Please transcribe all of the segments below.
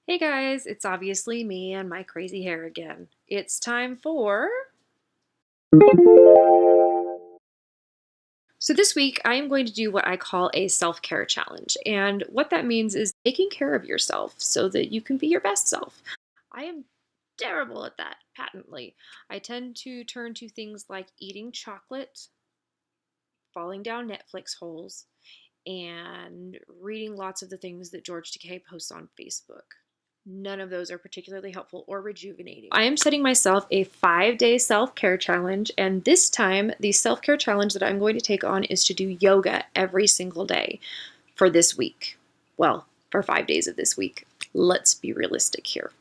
Hey guys, it's obviously me and my crazy hair again. It's time for... So this week I am going to do what I call a self-care challenge. And what that means is taking care of yourself so that you can be your best self. I am terrible at that, patently. I tend to turn to things like eating chocolate, falling down Netflix holes, and reading lots of the things that George Takei posts on Facebook. None of those are particularly helpful or rejuvenating. I am setting myself a 5-day self-care challenge, and this time the self-care challenge that I'm going to take on is to do yoga every single day for this week. Well, for 5 days of this week. Let's be realistic here.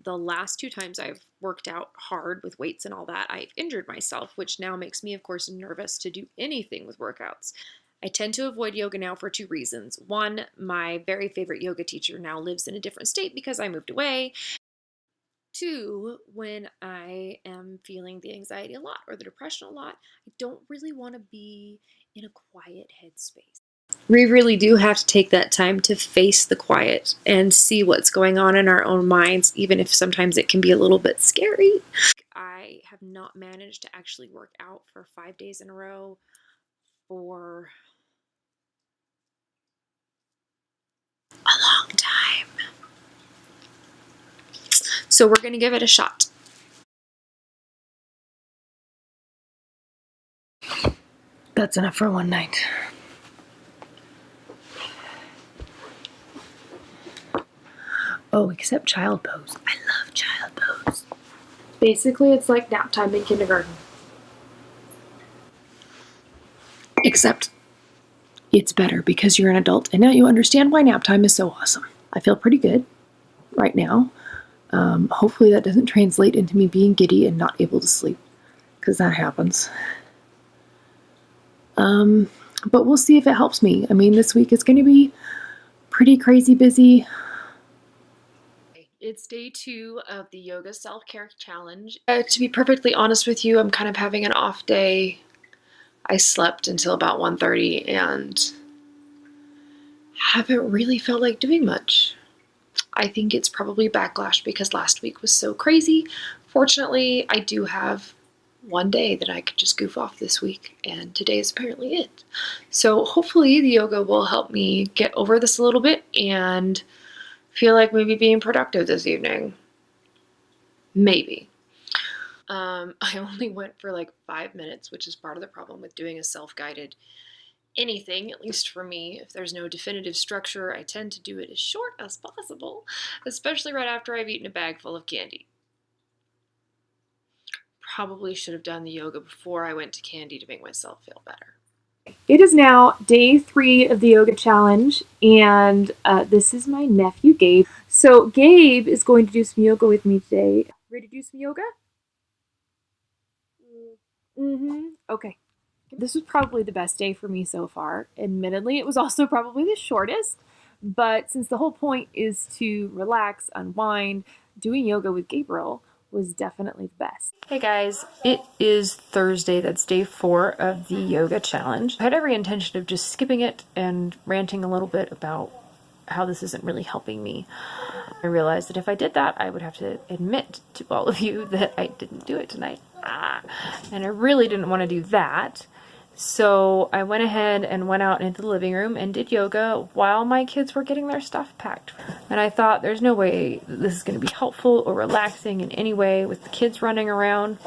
The last 2 times I've worked out hard with weights and all that, I've injured myself, which now makes me, of course, nervous to do anything with workouts. I tend to avoid yoga now for 2 reasons. One, my very favorite yoga teacher now lives in a different state because I moved away. 2, when I am feeling the anxiety a lot or the depression a lot, I don't really want to be in a quiet headspace. We really do have to take that time to face the quiet and see what's going on in our own minds, even if sometimes it can be a little bit scary. I have not managed to actually work out for 5 days in a row for a long time. So we're going to give it a shot. That's enough for one night. Oh, except child pose. I love child pose. Basically, it's like nap time in kindergarten. Except it's better because you're an adult and now you understand why nap time is so awesome. I feel pretty good right now. Hopefully that doesn't translate into me being giddy and not able to sleep, because that happens. But we'll see if it helps me. I mean, this week is going to be pretty crazy busy. It's day 2 of the yoga self-care challenge. To be perfectly honest with you, I'm kind of having an off day. I slept until about 1:30 and haven't really felt like doing much. I think it's probably backlash because last week was so crazy. Fortunately, I do have one day that I could just goof off this week, and today is apparently it. So hopefully the yoga will help me get over this a little bit and feel like maybe being productive this evening. Maybe. I only went for like 5 minutes, which is part of the problem with doing a self-guided anything, at least for me. If there's no definitive structure, I tend to do it as short as possible, especially right after I've eaten a bag full of candy. Probably should have done the yoga before I went to candy to make myself feel better. It is now day 3 of the yoga challenge, and this is my nephew Gabe. So Gabe is going to do some yoga with me today. Ready to do some yoga? Okay. This was probably the best day for me so far. Admittedly, it was also probably the shortest, but since the whole point is to relax, unwind, doing yoga with Gabriel was definitely the best. Hey guys, it is Thursday. That's day 4 of the yoga challenge. I had every intention of just skipping it and ranting a little bit about how this isn't really helping me. I realized that if I did that, I would have to admit to all of you that I didn't do it tonight. And I really didn't want to do that. So I went ahead and went out into the living room and did yoga while my kids were getting their stuff packed. And I thought, there's no way this is going to be helpful or relaxing in any way with the kids running around.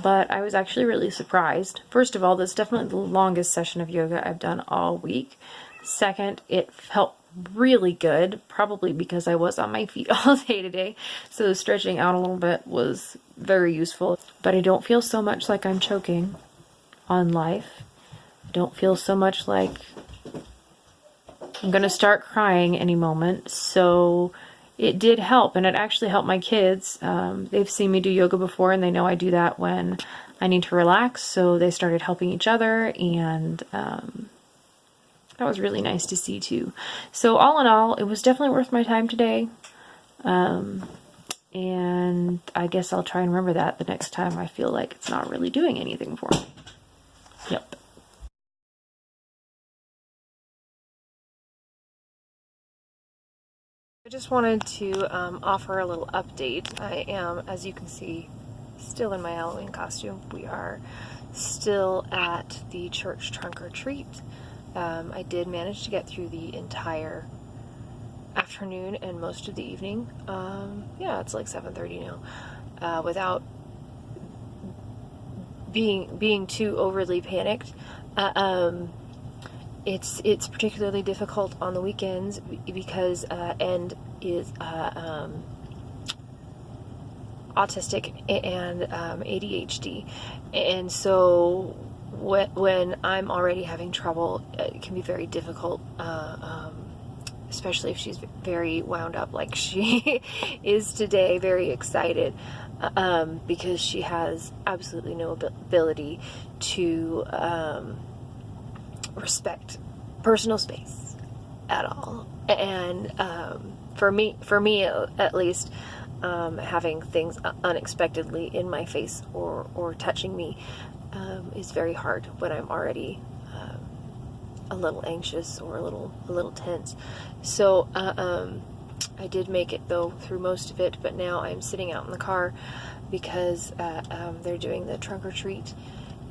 But I was actually really surprised. First of all, this is definitely the longest session of yoga I've done all week. Second, it felt really good, probably because I was on my feet all day today. So stretching out a little bit was very useful. But I don't feel so much like I'm choking on life. I don't feel so much like I'm gonna start crying any moment. So it did help, and it actually helped my kids. They've seen me do yoga before, and they know I do that when I need to relax, so they started helping each other, and that was really nice to see too. So all in all, it was definitely worth my time today, and I guess I'll try and remember that the next time I feel like it's not really doing anything for me. Yep. just wanted to offer a little update. I am, as you can see, still in my Halloween costume. We are still at the church trunk or treat. I did manage to get through the entire afternoon and most of the evening. Yeah, it's like 7:30 now, without being too overly panicked. It's particularly difficult on the weekends because End is autistic and ADHD, and so when I'm already having trouble, it can be very difficult, especially if she's very wound up like she is today, very excited, because she has absolutely no ability to respect personal space at all. And for me at least, having things unexpectedly in my face or touching me is very hard when I'm already a little anxious or a little tense. So I did make it though through most of it, but now I'm sitting out in the car because they're doing the trunk or treat.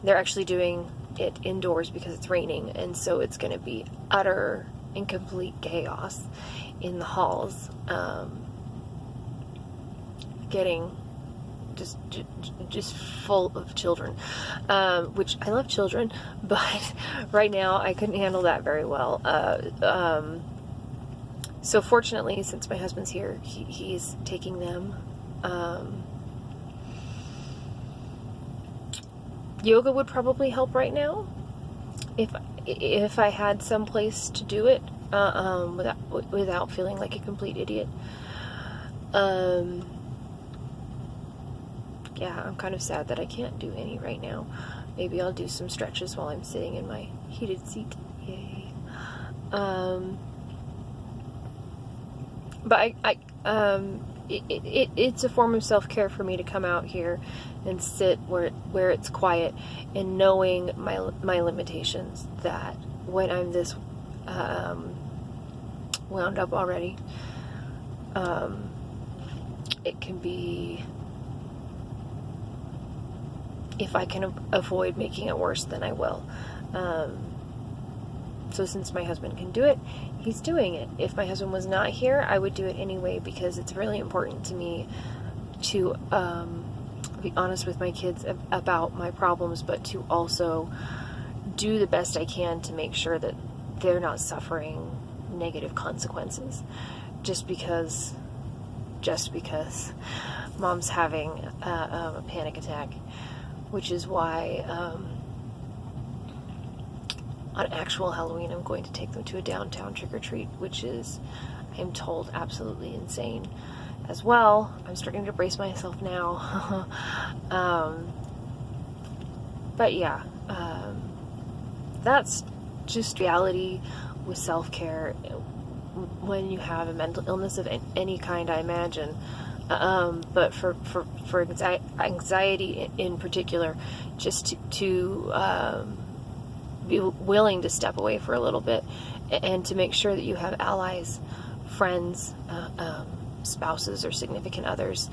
They're actually doing it indoors because it's raining, and so it's going to be utter and complete chaos in the halls, getting just full of children, which I love children, but right now I couldn't handle that very well. So fortunately, since my husband's here, he's taking them. Yoga would probably help right now if I had some place to do it without feeling like a complete idiot. Yeah, I'm kind of sad that I can't do any right now. Maybe I'll do some stretches while I'm sitting in my heated seat. Yay. But it's a form of self-care for me to come out here and sit where it's quiet, and knowing my limitations, that when I'm this wound up already, it can be, if I can avoid making it worse, then I will. So since my husband can do it, he's doing it. If my husband was not here, I would do it anyway, because it's really important to me to be honest with my kids about my problems, but to also do the best I can to make sure that they're not suffering negative consequences just because mom's having a panic attack, which is why on actual Halloween I'm going to take them to a downtown trick-or-treat, which is, I'm told, absolutely insane as well. I'm starting to brace myself now. But yeah, that's just reality with self-care when you have a mental illness of any kind, I imagine. But for anxiety in particular, just to be willing to step away for a little bit, and to make sure that you have allies, friends, spouses or significant others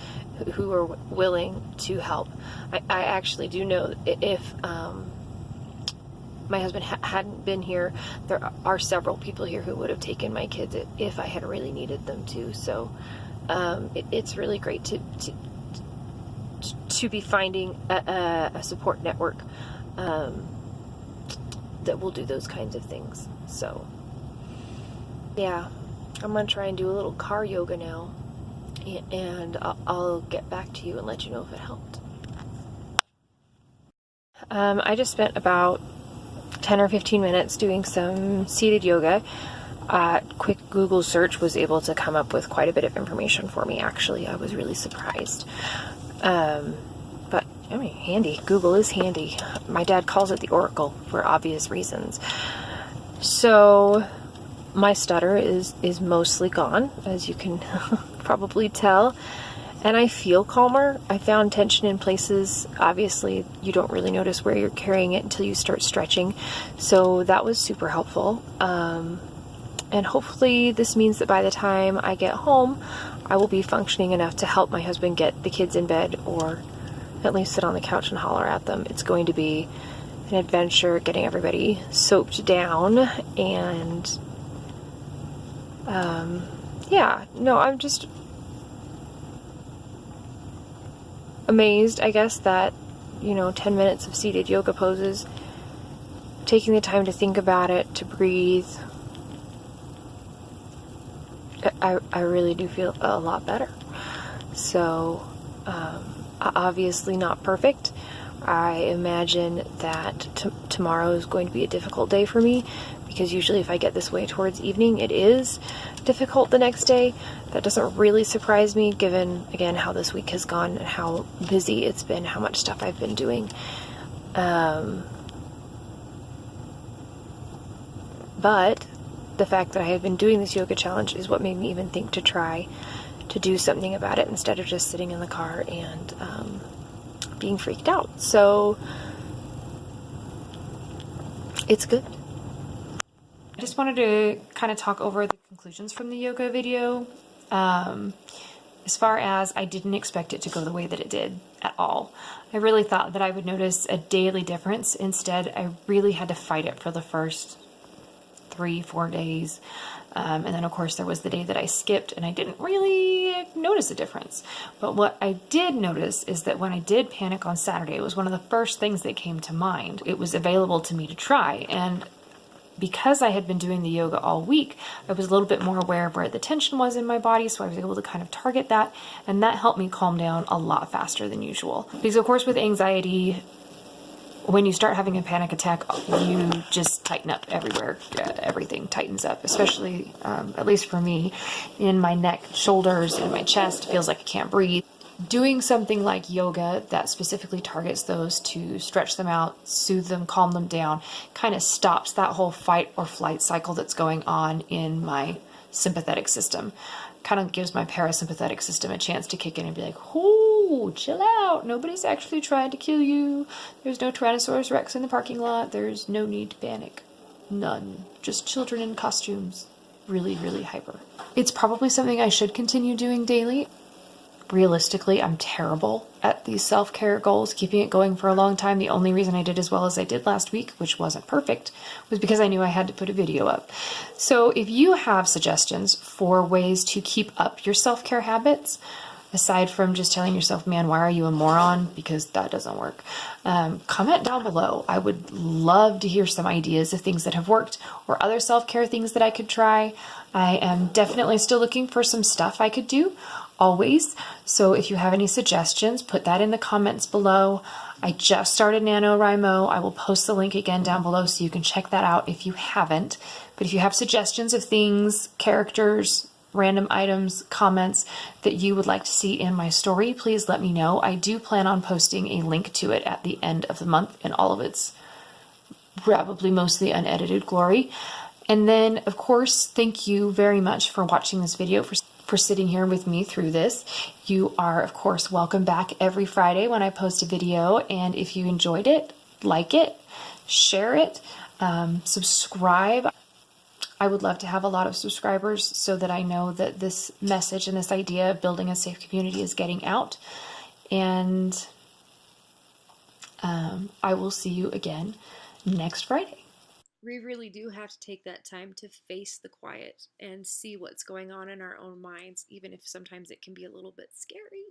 who are willing to help. I actually do know if my husband hadn't been here, there are several people here who would have taken my kids if I had really needed them to. So it's really great to be finding a support network that will do those kinds of things. So yeah, I'm gonna try and do a little car yoga now, and I'll get back to you and let you know if it helped. I just spent about 10 or 15 minutes doing some seated yoga. Quick Google search was able to come up with quite a bit of information for me, actually. I was really surprised. But I mean, handy. Google is handy. My dad calls it the Oracle for obvious reasons. So my stutter is mostly gone, as you can probably tell, and I feel calmer. I found tension in places. Obviously, you don't really notice where you're carrying it until you start stretching, so that was super helpful. And hopefully this means that by the time I get home, I will be functioning enough to help my husband get the kids in bed, or at least sit on the couch and holler at them. It's going to be an adventure getting everybody soaped down, and yeah, no, I'm just amazed, I guess, that, 10 minutes of seated yoga poses, taking the time to think about it, to breathe, I really do feel a lot better. So, obviously not perfect. I imagine that tomorrow is going to be a difficult day for me, because usually if I get this way towards evening, it is difficult the next day. That doesn't really surprise me, given, again, how this week has gone and how busy it's been, how much stuff I've been doing. But the fact that I have been doing this yoga challenge is what made me even think to try to do something about it, instead of just sitting in the car and being freaked out. So it's good. I just wanted to kind of talk over the conclusions from the yoga video. As far as, I didn't expect it to go the way that it did at all. I really thought that I would notice a daily difference. Instead, I really had to fight it for the first 3-4 days. And then, of course, there was the day that I skipped and I didn't really notice a difference. But what I did notice is that when I did panic on Saturday, it was one of the first things that came to mind. It was available to me to try. And because I had been doing the yoga all week, I was a little bit more aware of where the tension was in my body, so I was able to kind of target that, and that helped me calm down a lot faster than usual. Because of course with anxiety, when you start having a panic attack, you just tighten up everywhere. Everything tightens up, especially, at least for me, in my neck, shoulders, and my chest. It feels like I can't breathe. Doing something like yoga that specifically targets those to stretch them out, soothe them, calm them down, kind of stops that whole fight or flight cycle that's going on in my sympathetic system. Kind of gives my parasympathetic system a chance to kick in and be like, "Ooh, chill out. Nobody's actually trying to kill you. There's no Tyrannosaurus Rex in the parking lot. There's no need to panic. None. Just children in costumes. Really, really hyper." It's probably something I should continue doing daily. Realistically, I'm terrible at these self-care goals, keeping it going for a long time. The only reason I did as well as I did last week, which wasn't perfect, was because I knew I had to put a video up. So if you have suggestions for ways to keep up your self-care habits, aside from just telling yourself, "Man, why are you a moron?" because that doesn't work, comment down below. I would love to hear some ideas of things that have worked, or other self-care things that I could try. I am definitely still looking for some stuff I could do, always. So if you have any suggestions, put that in the comments below. I just started NaNoWriMo. I will post the link again down below so you can check that out if you haven't. But if you have suggestions of things, characters, random items, comments that you would like to see in my story, please let me know. I do plan on posting a link to it at the end of the month in all of its probably mostly unedited glory. And then, of course, thank you very much for watching this video, for sitting here with me through this. You are, of course, welcome back every Friday when I post a video. And if you enjoyed it, like it, share it, subscribe. I would love to have a lot of subscribers so that I know that this message and this idea of building a safe community is getting out. And I will see you again next Friday. We really do have to take that time to face the quiet and see what's going on in our own minds, even if sometimes it can be a little bit scary.